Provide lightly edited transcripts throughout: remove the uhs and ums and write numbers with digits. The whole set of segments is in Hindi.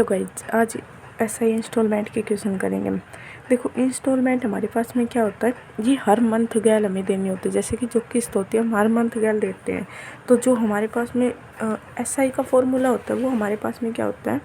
तो गाइस आज ऐसा ही इंस्टॉलमेंट के क्वेश्चन करेंगे। देखो इंस्टॉलमेंट हमारे पास में क्या होता है, ये हर मंथ गैल हमें देनी होती है। जैसे कि जो किस्त होती है हम हर मंथ गैल देते हैं। तो जो हमारे पास में SI का फॉर्मूला होता है वो हमारे पास में क्या होता है,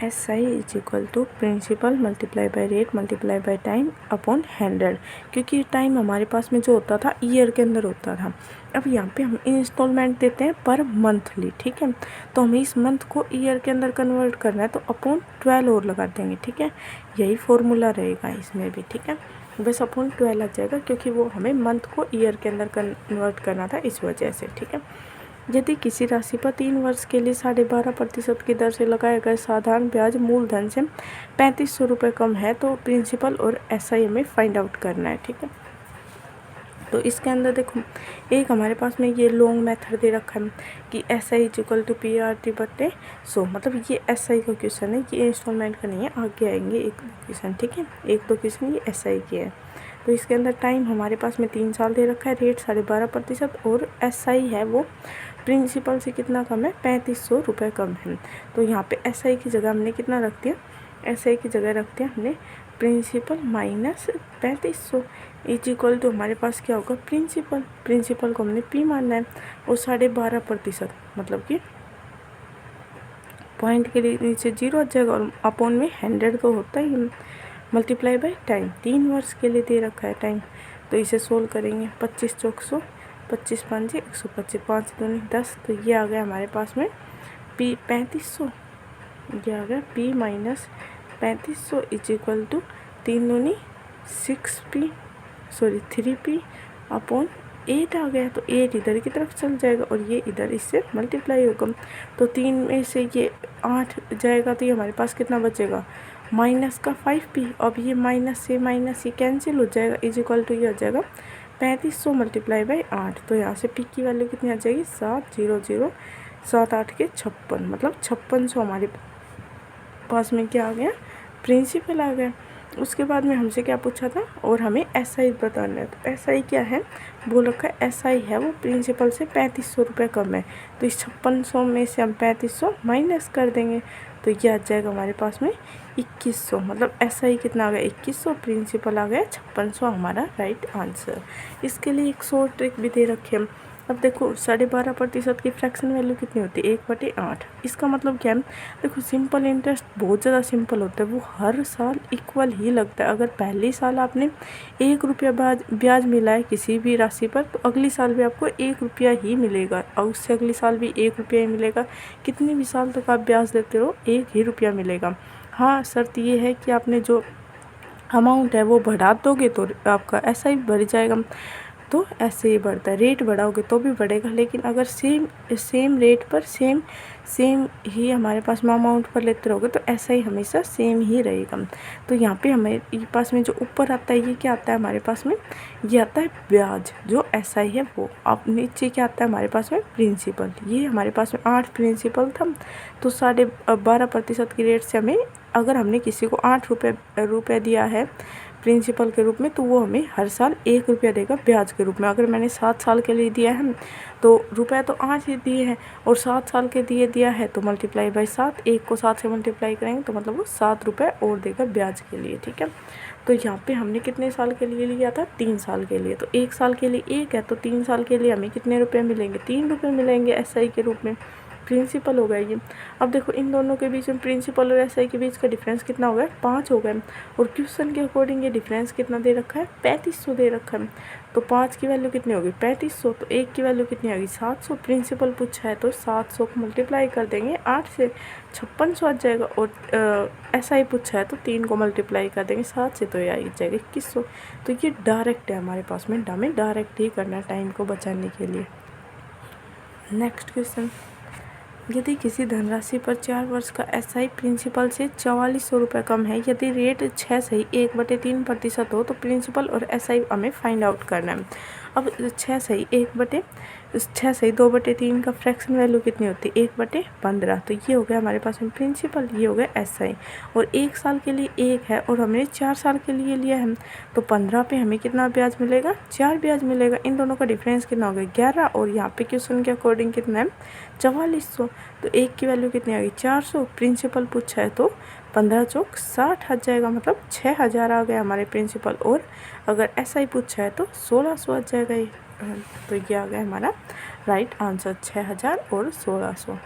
SI is equal to principal multiply by rate multiply by time upon 100। क्योंकि टाइम हमारे पास में जो होता था ईयर के अंदर होता था। अब यहाँ पे हम इंस्टॉलमेंट देते हैं पर मंथली, ठीक है। तो हमें इस मंथ को ईयर के अंदर कन्वर्ट करना है तो अपॉन 12 और लगा देंगे, ठीक है। यही फॉर्मूला रहेगा इसमें भी, ठीक है। बस अपॉन 12 आ जाएगा क्योंकि वो हमें मंथ को ईयर के अंदर कन्वर्ट करना था इस वजह से, ठीक है। यदि किसी राशि पर 3 वर्ष के लिए 12.5% की दर से लगाए गए साधारण ब्याज मूलधन से 3500 रुपये कम है तो प्रिंसिपल और SI हमें फाइंड आउट करना है, ठीक है। तो इसके अंदर देखो एक हमारे पास में ये लॉन्ग मेथड दे रखा है कि SI is equal to PRT/100। मतलब ये SI का क्वेश्चन है, ये इंस्टॉलमेंट का नहीं है। आगे आएंगे एक दो क्वेश्चन, ठीक है। एक दो क्वेश्चन ये SI के है। तो इसके अंदर टाइम हमारे पास में 3 साल दे रखा है, रेट 12.5% और SI है वो प्रिंसिपल से कितना कम है, 3500 रुपये कम है। तो यहाँ पे SI की जगह हमने कितना रख दिया, SI की जगह रख दिया हमने principal minus 3500 is equal to हमारे पास क्या होगा, प्रिंसिपल को हमने P मानना है और 12.5% मतलब कि पॉइंट के लिए नीचे 0 आ जाएगा और अपॉन में 100 तो होता ही, मल्टीप्लाई बाई टाइम 3 वर्ष के लिए दे रखा है टाइम। तो इसे सोल्व करेंगे 25 चौक 100, 25 5 125, 5 दूनी 10। तो ये आ गया हमारे पास में P 3500, ये आ गया P minus 3500 is equal to 3 दूनी 3P अपॉन 8 आ गया। तो 8 इधर की तरफ चल जाएगा और ये इधर इससे मल्टीप्लाई होगा। तो 3 में से ये 8 जाएगा तो ये हमारे पास कितना बचेगा, माइनस का 5P। अब ये माइनस से माइनस ये कैंसिल हो जाएगा इज इक्वल टू ये हो जाएगा 3500 मल्टीप्लाई बाई 8। तो यहाँ से P की वैल्यू कितनी आ जाएगी, 700 7 8 के 56, मतलब 5600 हमारे पास में क्या आ गया, प्रिंसिपल आ गया। उसके बाद में हमसे क्या पूछा था और हमें SI बताना है। तो SI क्या है, बोल रखा है SI है वो प्रिंसिपल से 3500 रुपये कम है। तो इस 5600 में से हम 3500 माइनस कर देंगे तो ये आ जाएगा हमारे पास में 2100। मतलब SI कितना आ गया, 2100, प्रिंसिपल आ गया 5600, हमारा राइट आंसर। इसके लिए एक शॉर्ट ट्रिक भी दे रखे हम। अब देखो 12.5% की फ्रैक्शन वैल्यू कितनी होती है, 1/8। इसका मतलब क्या है, देखो सिंपल इंटरेस्ट बहुत ज़्यादा सिंपल होता है, वो हर साल इक्वल ही लगता है। अगर पहले साल आपने 1 रुपया ब्याज मिला है किसी भी राशि पर तो अगली साल भी आपको 1 रुपया ही मिलेगा और उससे अगली साल भी 1 रुपया ही मिलेगा। कितने भी साल तक आप ब्याज देते रहो 1 ही रुपया मिलेगा। हाँ, शर्त ये है कि आपने जो अमाउंट है वो बढ़ा दोगे तो आपका SI बढ़ जाएगा। तो ऐसे ही बढ़ता है, रेट बढ़ाओगे तो भी बढ़ेगा। लेकिन अगर सेम रेट पर सेम ही हमारे पास में अमाउंट पर लेते रहोगे तो SI हमेशा सेम ही रहेगा। तो यहाँ पे हमारे पास में जो ऊपर आता है ये क्या आता है हमारे पास में, ये आता है ब्याज जो SI है वो। अब नीचे क्या आता है हमारे पास में, प्रिंसिपल। ये हमारे पास में 8 प्रिंसिपल था तो 12.5% की रेट से हमें, अगर हमने किसी को 8 रुपये दिया है प्रिंसिपल के रूप में तो वो हमें हर साल 1 रुपया देगा ब्याज के रूप में। अगर मैंने 7 साल के लिए दिया है तो रुपया तो 8 ही दिए हैं और 7 साल के दिया है तो मल्टीप्लाई बाई 7, 1 को 7 से मल्टीप्लाई करेंगे तो मतलब वो 7 रुपये और देगा ब्याज के लिए, ठीक है। तो यहाँ पे हमने कितने साल के लिए लिया था, 3 साल के लिए। तो 1 साल के लिए 1 है तो 3 साल के लिए हमें कितने रुपये मिलेंगे, 3 रुपये मिलेंगे SI के रूप में। प्रिंसिपल होगा ये। अब देखो इन दोनों के बीच में, प्रिंसिपल और SI के बीच का डिफरेंस कितना हो गया, 5 हो गया। और क्वेश्चन के अकॉर्डिंग ये डिफरेंस कितना दे रखा है, 3500 दे रखा है। तो 5 की वैल्यू कितनी होगी, 3500। तो 1 की वैल्यू कितनी आएगी, 700। प्रिंसिपल पूछा है तो 700 को मल्टीप्लाई कर देंगे 8 से, 5600 आ जाएगा। और SI पूछा है तो 3 को मल्टीप्लाई कर देंगे 7 से तो ये आ जाएगा 2100। तो ये डायरेक्ट है हमारे पास में, हमें डायरेक्ट ही करना है टाइम को बचाने के लिए। नेक्स्ट क्वेश्चन, यदि किसी धनराशि पर 4 वर्ष का SI प्रिंसिपल से 4400 रुपये कम है, यदि रेट 6 सही 1/3% हो तो प्रिंसिपल और SI हमें फाइंड आउट करना है। अब 6 सही 2/3 का फ्रैक्शन वैल्यू कितनी होती है 1/15। तो ये हो गया हमारे पास में प्रिंसिपल, ये हो गया SI। और 1 साल के लिए 1 है और हमने 4 साल के लिए लिया है, तो 15 पे हमें कितना ब्याज मिलेगा 4 ब्याज मिलेगा। इन दोनों का डिफरेंस कितना हो गया 11 और यहाँ पे क्वेश्चन के अकॉर्डिंग कितना है 4400। तो 1 की वैल्यू कितनी आ गई 400। प्रिंसिपल पूछा है तो 15 चौक 60 हज जाएगा, मतलब 6000 आ गया हमारे प्रिंसिपल। और अगर SI पूछा है तो 1600 आ जाएगा ये। तो ये आ गया हमारा राइट आंसर 6000 और 1600।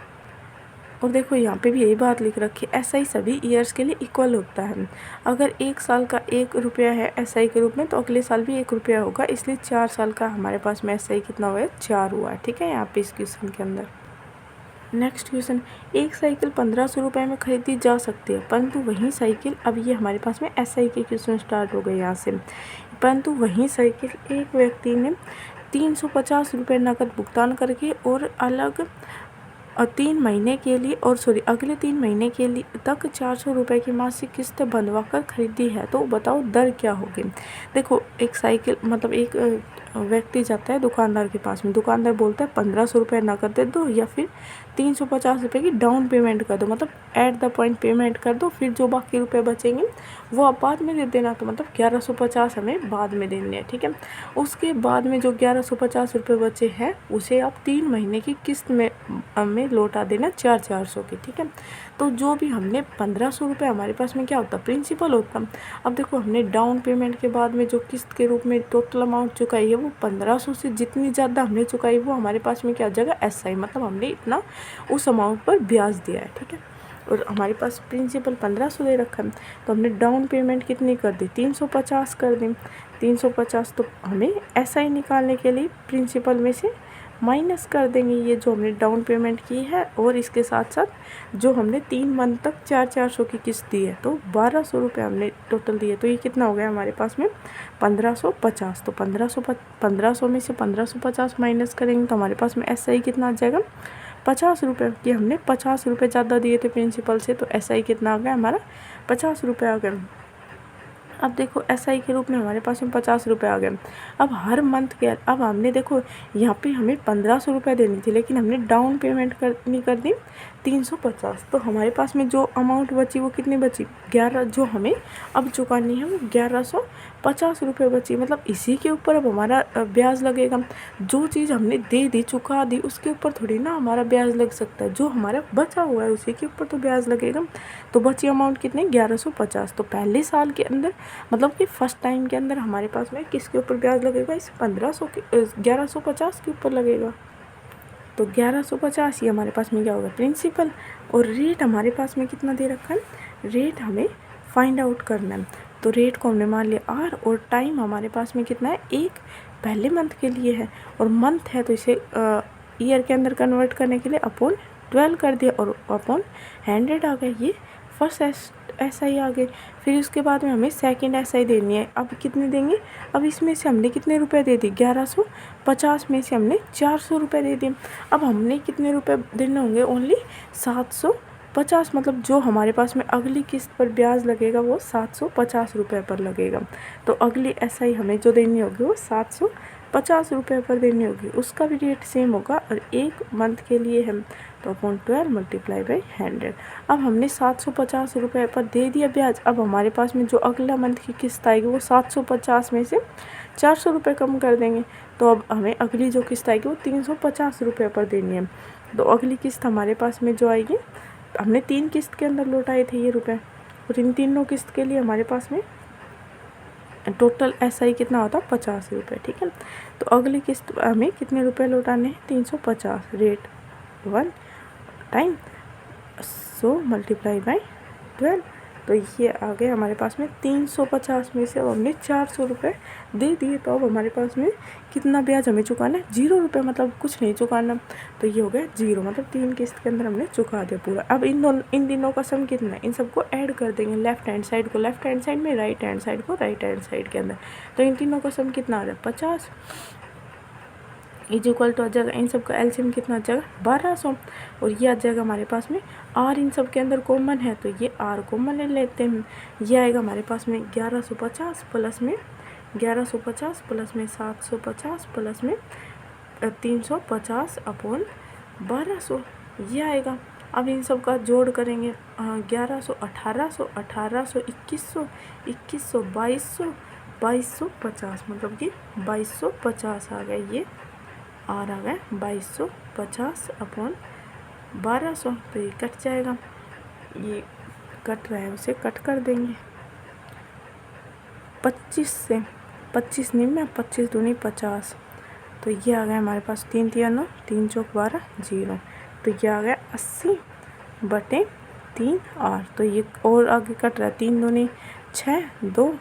और देखो यहाँ पे भी यही बात लिख रखी है, SI सभी ईयर्स के लिए इक्वल होता है। अगर 1 साल का 1 रुपया है SI के रूप में तो अगले साल भी 1 रुपया होगा, इसलिए 4 साल का हमारे पास में SI कितना हुआ है 4 हुआ है। ठीक है, यहाँ पे इस क्वेश्चन के अंदर। नेक्स्ट क्वेश्चन, एक साइकिल 1500 रुपये में खरीदी जा सकती है, परंतु वही साइकिल, अब ये हमारे पास में SI के क्वेश्चन स्टार्ट हो गए यहाँ से। परंतु वही साइकिल एक व्यक्ति ने 350 रुपये नकद भुगतान करके और अगले 3 महीने के लिए तक 400 रुपये की मासिक किस्त बंधवा कर खरीदी है, तो बताओ दर क्या होगी। देखो एक साइकिल मतलब एक व्यक्ति जाता है दुकानदार के पास में, दुकानदार बोलता है 1500 रुपये नकद दे दो या फिर 350 रुपये की डाउन पेमेंट कर दो, मतलब एट द पॉइंट पेमेंट कर दो, फिर जो बाकी रुपए बचेंगे वो आप बाद में दे देना। तो मतलब 1150 हमें बाद में देने हैं। ठीक है, उसके बाद में जो 1150 रुपये बचे हैं उसे आप 3 महीने की किस्त में लौटा देना 400 की। ठीक है, तो जो भी हमने 1500 रुपये हमारे पास में क्या होता प्रिंसिपल होता। अब देखो हमने डाउन पेमेंट के बाद में जो किस्त के रूप में टोटल अमाउंट चुकाई है वो 1500 से जितनी ज़्यादा हमने चुकाई वो हमारे पास में क्या हो जाएगा SI, मतलब हमने इतना उस अमाउंट पर ब्याज दिया है। ठीक है, और हमारे पास प्रिंसिपल 1500 दे रखा है, तो हमने डाउन पेमेंट कितनी कर दी 350 कर दी। 350 तो हमें SI निकालने के लिए प्रिंसिपल में से माइनस कर देंगे ये जो हमने डाउन पेमेंट की है, और इसके साथ साथ जो हमने 3 मंथ तक 400 की किस्त दी है, तो 1200 रुपये हमने टोटल दिए। तो ये कितना हो गया हमारे पास में 1550। तो 1500 में से 1550 माइनस करेंगे तो हमारे पास में SI कितना आ जाएगा 50 रुपये की। हमने 50 रुपये ज़्यादा दिए थे प्रिंसिपल से, तो SI कितना आ गया हमारा 50 रुपये आ गया। अब देखो SI के रूप में हमारे पास में 50 रुपये आ गए। अब हर मंथ के अब हमने देखो यहाँ पे हमें 1500 रुपये देनी थी, लेकिन हमने डाउन पेमेंट कर दी 350। तो हमारे पास में जो अमाउंट बची वो कितनी बची 11, जो हमें अब चुकानी है वो 1150 रुपये बची। मतलब इसी के ऊपर अब हमारा ब्याज लगेगा। जो चीज़ हमने दे दी चुका दी उसके ऊपर थोड़ी ना हमारा ब्याज लग सकता है, जो हमारा बचा हुआ है उसी के ऊपर तो ब्याज लगेगा। तो बची अमाउंट कितनी 1150। तो पहले साल के अंदर मतलब कि फर्स्ट टाइम के अंदर हमारे पास में किसके ऊपर ब्याज लगेगा इस 1150 के ऊपर लगेगा। तो 1150 ये हमारे पास में क्या होगा प्रिंसिपल। और रेट हमारे पास में कितना दे रखा है, रेट हमें फाइंड आउट करना है। तो रेट को हमने मान लिया R, और टाइम हमारे पास में कितना है 1 पहले मंथ के लिए है, और मंथ है तो इसे ईयर के अंदर कन्वर्ट करने के लिए अपॉन 12 कर दिया और अपॉन 100 आ गया। ये फर्स्ट SI आ गए। फिर उसके बाद में हमें सेकंड SI देनी है। अब कितने देंगे, अब इसमें से हमने कितने रुपए दे दिए 1150 में से हमने 400 रुपये दे दिए। अब हमने कितने रुपए देने होंगे ओनली 750, मतलब जो हमारे पास में अगली किस्त पर ब्याज लगेगा वो 750 रुपये पर लगेगा। तो अगली SI हमें जो देनी होगी वो 750 रुपये पर देनी होगी, उसका भी रेट सेम होगा और 1 मंथ के लिए है तो अपॉन 12 मल्टीप्लाई बाई 100। अब हमने 750 रुपये पर दे दिया ब्याज। अब हमारे पास में जो अगला मंथ की किस्त आएगी वो 750 में से 400 रुपये कम कर देंगे, तो अब हमें अगली जो किस्त आएगी वो 350 रुपये पर देनी है। तो अगली किस्त हमारे पास में जो आएगी, हमने 3 किस्त के अंदर लौटाए थे ये रुपये, और इन तीनों किस्त के लिए हमारे पास में टोटल SI कितना होता 50 रुपये। ठीक है, तो अगली किस्त हमें कितने रुपए लौटाने हैं 350, रेट 1 टाइम 100 मल्टीप्लाई बाई 12। तो ये आ गए हमारे पास में 350 में से अब हमने 400 रुपये दे दिए, तो अब हमारे पास में कितना ब्याज हमें चुकाना है 0 रुपये, मतलब कुछ नहीं चुकाना। तो ये हो गया 0, मतलब 3 किस्त के अंदर हमने चुका दिया पूरा। अब इन दिनों का सम कितना है, इन सबको ऐड कर देंगे, लेफ्ट हैंड साइड को लेफ्ट हैंड साइड में, राइट हैंड साइड को राइट हैंड साइड के अंदर। तो इन तीनों का सम कितना आ रहा है 50 इज इक्वल टू आ जाएगा, इन सब का एलसीएम कितना आ जाएगा 1200, और ये आ जाएगा हमारे पास में R इन सब के अंदर कॉमन है तो ये R कॉमन ले लेते हैं। ये आएगा हमारे पास में 1150 प्लस में 1150 प्लस में 750 प्लस में 350 अपॉन 1200, ये आएगा। अब इन सब का जोड़ करेंगे, 1100, 1800, 1800, 2100, 2100, 2200, 2250, मतलब कि 2250 आ गया। ये और आ गया 2250 अपॉन 1200, तो ये कट जाएगा। ये कट रहा है, उसे कट कर देंगे। 25 से 25 नहीं में 25 दूनी 50, तो ये आ गया हमारे पास 3 तिया 9, 3 चौक 12, 0, तो ये आ गया 80/3 R। तो ये और आगे कट रहा है, 3 दूनी 6, 2,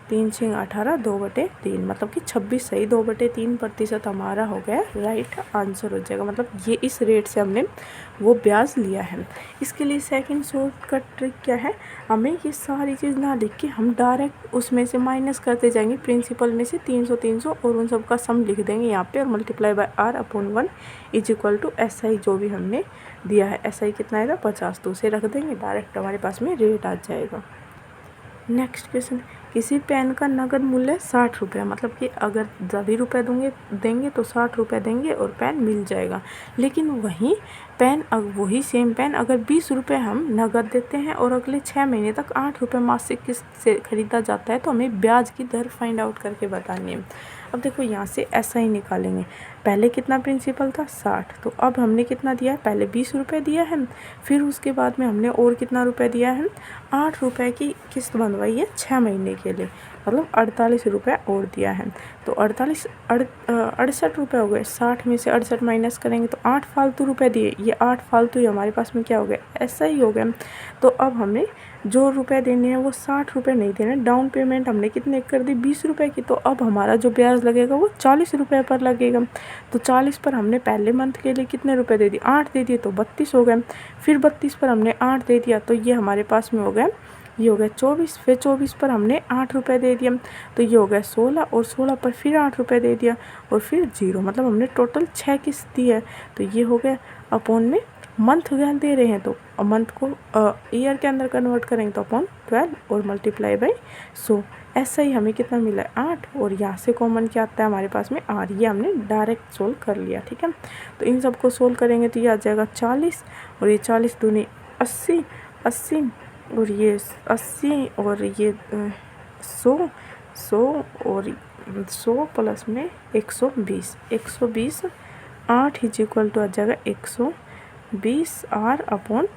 3 6 18, 2/3, मतलब कि 26 सही 2/3% हमारा हो गया राइट आंसर हो जाएगा। मतलब ये इस रेट से हमने वो ब्याज लिया है। इसके लिए सेकंड शॉर्टकट ट्रिक क्या है, हमें ये सारी चीज़ ना लिख के हम डायरेक्ट उसमें से माइनस करते जाएंगे, प्रिंसिपल में से 300 300 और उन सब का सम लिख देंगे यहाँ पे, और multiply by R/1 is equal to SI जो भी हमने दिया है। SI कितना आएगा 50, तो उसे रख देंगे, डायरेक्ट हमारे पास में रेट आ जाएगा। नेक्स्ट क्वेश्चन, किसी पेन का नगद मूल्य 60 रुपये, मतलब कि अगर सभी रुपये देंगे तो 60 रुपये देंगे और पेन मिल जाएगा। लेकिन वही पेन वही सेम पेन अगर 20 रुपये हम नगद देते हैं और अगले 6 महीने तक 8 रुपये मासिक किस्त से खरीदा जाता है, तो हमें ब्याज की दर फाइंड आउट करके बतानी है। अब देखो यहाँ से ऐसा ही निकालेंगे, पहले कितना प्रिंसिपल था 60, तो अब हमने कितना दिया है, पहले 20 रुपये दिया है, फिर उसके बाद में हमने और कितना रुपये दिया है, 8 रुपये की किस्त बनवाई है 6 महीने के लिए, मतलब 48 रुपये और दिया है। तो 68 रुपये हो गए, 60 में से 68 माइनस करेंगे तो 8 फालतू रुपये दिए, ये 8 फालतू ही हमारे पास में क्या हो गया, ऐसा ही हो गया। तो अब हमें जो रुपए देने हैं वो 60 रुपये नहीं देने, डाउन पेमेंट हमने कितने कर दी 20 रुपये की, तो अब हमारा जो ब्याज लगेगा वो 40 रुपये पर लगेगा। तो 40 पर हमने पहले मंथ के लिए कितने रुपए दे दिए, 8 दे दिए, तो 32 हो गए। फिर 32 पर हमने 8 दे दिया, तो ये हमारे पास में हो गया, ये हो गया 24। फिर 24 पर हमने 8 रुपये दे दिया, तो ये हो गया 16, और 16 पर फिर 8 रुपये दे दिया और फिर 0, मतलब हमने टोटल 6 किस्त दी है। तो ये हो गया अपॉन में मंथ गैल दे रहे हैं, तो मंथ को ईयर के अंदर कन्वर्ट करेंगे तो अपॉन 12 और मल्टीप्लाई बाई 100। ऐसा ही हमें कितना मिला है 8, और यहाँ से कॉमन क्या आता है हमारे पास में R, ये हमने डायरेक्ट सोल्व कर लिया। ठीक है, तो इन सबको सोल्व करेंगे तो ये आ जाएगा 40, और ये 40 दूनी 80, 80 और ये 80 और ये 100, 100 और 100 प्लस में 120, 120 8 इज इक्वल टू आ जाएगा 120 R अपॉन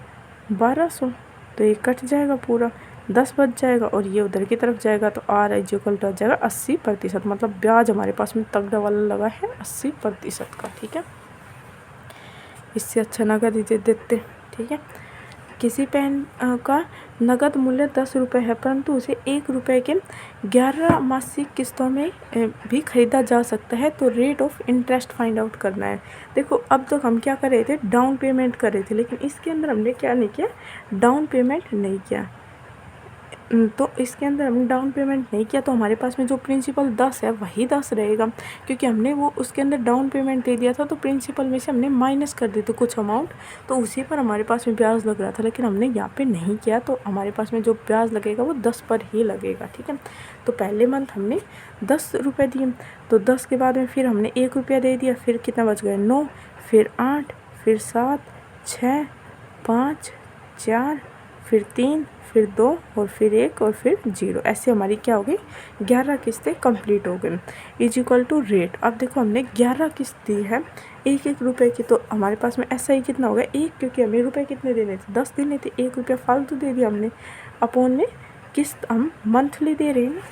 1200। तो ये कट जाएगा पूरा, 10 बच जाएगा और ये उधर की तरफ जाएगा, तो R इज इक्वल टू आ जाएगा 80%, मतलब ब्याज हमारे पास में तगड़ा वाला लगा है 80% का। ठीक है, इससे अच्छा नगद दे देते। ठीक है, किसी पेन का नगद मूल्य 10 रुपये है, परंतु उसे 1 रुपये के 11 मासिक किस्तों में भी खरीदा जा सकता है, तो rate of interest find out करना है। देखो अब तक हम क्या कर रहे थे, डाउन पेमेंट कर रहे थे, लेकिन इसके अंदर हमने क्या नहीं किया, डाउन पेमेंट नहीं किया। तो इसके अंदर हमने डाउन पेमेंट नहीं किया, तो हमारे पास में जो प्रिंसिपल 10 है वही 10 रहेगा, क्योंकि हमने वो उसके अंदर डाउन पेमेंट दे दिया था, तो प्रिंसिपल में से हमने माइनस कर दी थी कुछ अमाउंट, तो उसी पर हमारे पास में ब्याज लग रहा था, लेकिन हमने यहाँ पे नहीं किया, तो हमारे पास में जो ब्याज लगेगा वो 10 पर ही लगेगा। ठीक है, तो पहले मंथ हमने 10 रुपये दिए, तो 10 के बाद में फिर हमने 1 रुपया दे दिया, फिर कितना बच गया 9, फिर 8, फिर 7, 6, 5, 4, फिर 3, फिर 2 और फिर 1 और फिर 0, ऐसे हमारी क्या हो गई 11 किस्तें कंप्लीट हो गई। इज इक्वल टू रेट, अब देखो हमने 11 किस्त दी है 1-1 रुपये की, तो हमारे पास में ऐसा ही कितना हो गया 1, क्योंकि हमें रुपए कितने देने थे 10 देने थे, 1 रुपया फालतू दे दिया हमने, अपॉन में किस्त हम मंथली दे रहे हैं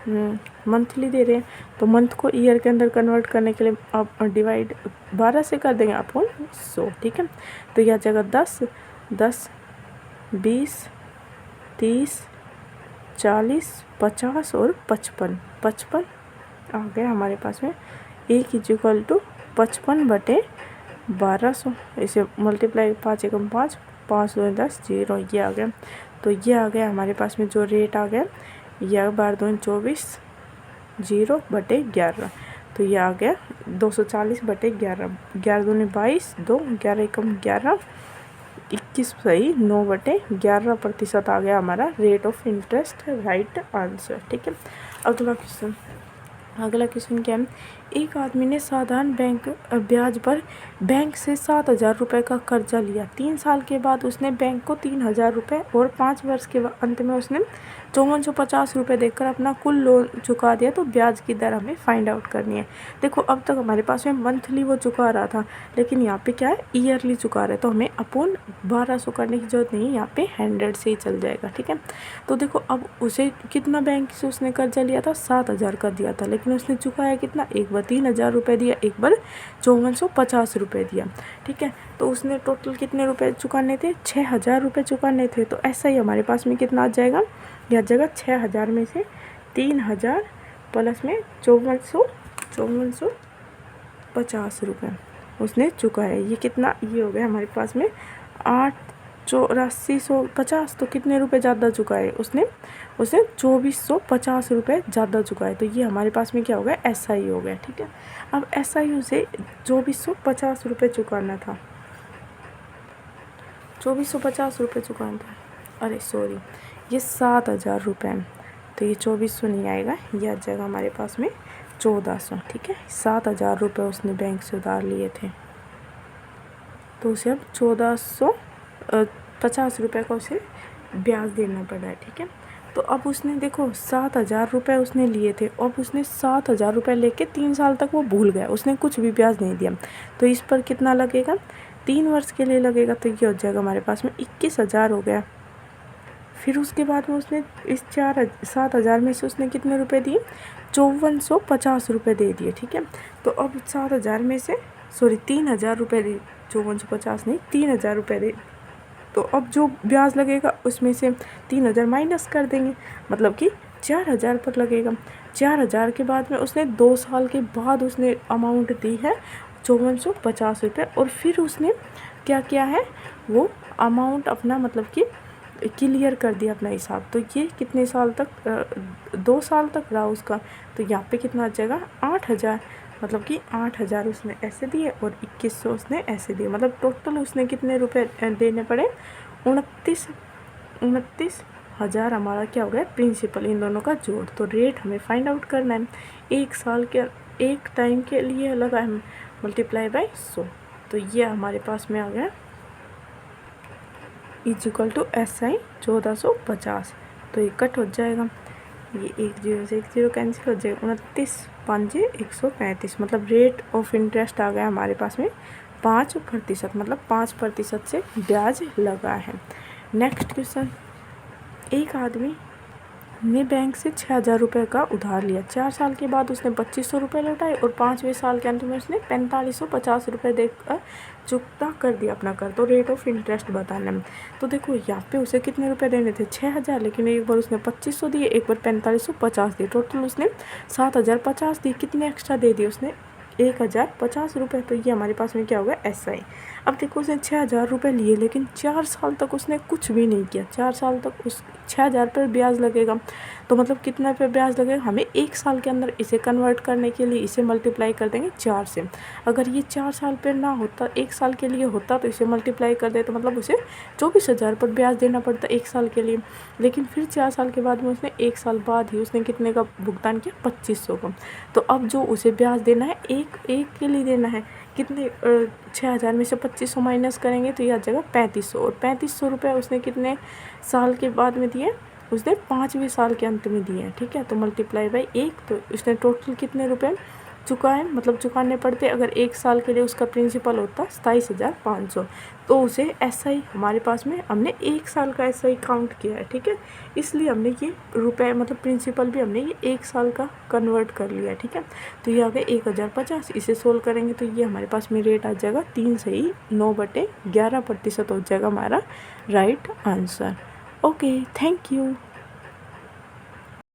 ना, मंथली दे रहे हैं, तो मंथ को ईयर के अंदर कन्वर्ट करने के लिए आप डिवाइड 12 से कर देंगे अपॉन 100। ठीक है, तो यह जगह 10, 10, 20, 30, 40, 50 और 55, 55 आ गया हमारे पास में 1 इज इक्वल टू 55/1200, इसे मल्टीप्लाई 5 एकम 5, 5 2 10, 0, ये आ गया। तो ये आ गया हमारे पास में जो रेट आ गया, यह 12 2 24, 0/11, तो ये आ गया 240/11, 11 2 22, 2 11 एकम 11, 21 सही 9/11% आ गया हमारा rate of interest, right answer. ठीक है, अगला क्वेश्चन क्या है, एक आदमी ने साधारण बैंक ब्याज पर बैंक से 7,000 रुपये का कर्जा लिया। 3 साल के बाद उसने बैंक को 3,000 रुपये और 5 वर्ष के अंत में उसने 5450 रुपये देकर अपना कुल लोन चुका दिया। तो ब्याज की दर हमें फाइंड आउट करनी है। देखो अब तक हमारे पास में मंथली वो चुका रहा था, लेकिन यहाँ पे क्या है, ईयरली चुका रहा है। तो हमें अपॉन 1200 करने की जरूरत नहीं है, यहाँ पे 100 से ही चल जाएगा। ठीक है, तो देखो अब उसे कितना बैंक से उसने कर्जा लिया था, 7,000 का दिया था, लेकिन उसने चुकाया कितना, एक बार 3,000 रुपये दिया, एक बार 5450 रुपये दिया। ठीक है, तो उसने टोटल कितने रुपए चुकाने थे, 6,000 रुपये चुकाने थे। तो ऐसा ही हमारे पास में कितना आ जाएगा, यह जगह 6,000 में से 3,000 प्लस में 5450 रुपये उसने चुकाया। ये कितना, ये हो गया हमारे पास में 8450। तो कितने रुपए ज़्यादा चुकाए उसने 2450 रुपये ज़्यादा चुकाए। तो ये हमारे पास में क्या हो गया, SI हो गया। ठीक है, अब SI उसे 2450 रुपये चुकाना था, 2450 रुपये चुकाना था, अरे सॉरी ये 7,000 रुपये, तो ये 2400 नहीं आएगा, ये आ जाएगा हमारे पास में 1400। ठीक है, 7,000 रुपये उसने बैंक से उधार लिए थे, तो उसे अब 1450 रुपये का उसे ब्याज देना पड़ा है। ठीक है, तो अब उसने देखो 7,000 रुपये उसने लिए थे, अब उसने 7,000 रुपये लेके 3 साल तक वो भूल गया, उसने कुछ भी ब्याज नहीं दिया। तो इस पर कितना लगेगा, 3 वर्ष के लिए लगेगा। तो ये हो जाएगा हमारे पास में 21,000 हो गया। फिर उसके बाद में उसने इस 7,000 में से उसने कितने रुपए दिए, 5450 रुपये दे दिए। ठीक है, तो अब 7,000 में से 3,000 रुपये दे, 5450 नहीं 3,000 रुपये दे। तो अब जो ब्याज लगेगा उसमें से 3,000 माइनस कर देंगे, मतलब कि 4,000 पर लगेगा। 4,000 के बाद में उसने 2 साल के बाद उसने अमाउंट दी है 5450 रुपये, और फिर उसने क्या किया है, वो अमाउंट अपना मतलब कि क्लियर कर दिया अपना हिसाब। तो ये कितने साल तक, 2 साल तक रहा उसका। तो यहाँ पे कितना आ जाएगा, 8,000, मतलब कि 8,000 उसने ऐसे दिए और 2100 उसने ऐसे दिए, मतलब टोटल उसने कितने रुपए देने पड़े, 29,000 हमारा क्या हो गया, प्रिंसिपल, इन दोनों का जोड़। तो रेट हमें फाइंड आउट करना है, एक साल के एक टाइम के लिए लगा है, मल्टीप्लाई बाय 100। तो ये हमारे पास में आ गया इक्वल टू SI 1450। तो ये कट हो जाएगा, ये 1 0 से 1 0 कैंसिल हो जाएगा, 29,5 135, मतलब रेट ऑफ इंटरेस्ट आ गया हमारे पास में 5%, मतलब 5% से ब्याज लगा है। नेक्स्ट क्वेश्चन, एक आदमी ने बैंक से 6,000 रुपये का उधार लिया। 4 साल के बाद उसने 2,500 रुपये लौटाए और 5वें साल के अंत में उसने 4,550 रुपये देकर चुकता कर दिया अपना कर। तो रेट ऑफ इंटरेस्ट बताना है। तो देखो यहाँ पे उसे कितने रुपए देने थे, 6,000, लेकिन एक बार उसने 2,500 दिए, एक बार 4,550 दिए, टोटल उसने 7,050 दिए। कितने एक्स्ट्रा दे दिए उसने, 1,050 रुपये। तो ये हमारे पास में क्या होगा, SI। अब देखो उसने 6,000 रुपये लिए, लेकिन 4 साल तक उसने कुछ भी नहीं किया। 4 साल तक उस 6,000 पर ब्याज लगेगा, तो मतलब कितना पे ब्याज लगेगा, हमें 1 साल के अंदर इसे कन्वर्ट करने के लिए इसे मल्टीप्लाई कर देंगे 4 से। अगर ये 4 साल पर ना होता, 1 साल के लिए होता, तो इसे मल्टीप्लाई कर दे, तो मतलब उसे 24,000 पर ब्याज देना पड़ता 1 साल के लिए। लेकिन फिर 4 साल के बाद में उसने 1 साल बाद ही उसने कितने का भुगतान किया, 2,500 का। तो अब जो उसे ब्याज देना है, एक के लिए देना है, कितने 6,000 में से 2,500 माइनस करेंगे तो यह आ जाएगा 3,500। और 3,500 रुपये उसने कितने साल के बाद में दिए, उसने 5वें साल के अंत में दिए हैं। ठीक है, तो मल्टीप्लाई बाई 1, तो उसने टोटल कितने रुपए चुकाए, मतलब चुकाने पड़ते। अगर 1 साल के लिए उसका प्रिंसिपल होता 27,500, तो उसे SI हमारे पास में हमने 1 साल का SI काउंट किया है। ठीक है, इसलिए हमने ये रुपए मतलब प्रिंसिपल भी हमने ये 1 साल का कन्वर्ट कर लिया। ठीक है, तो ये आ गया 1,050। इसे सोल्व करेंगे तो ये हमारे पास में रेट आ जाएगा 3 सही 9/11% हो जाएगा हमारा right answer. Okay, thank you.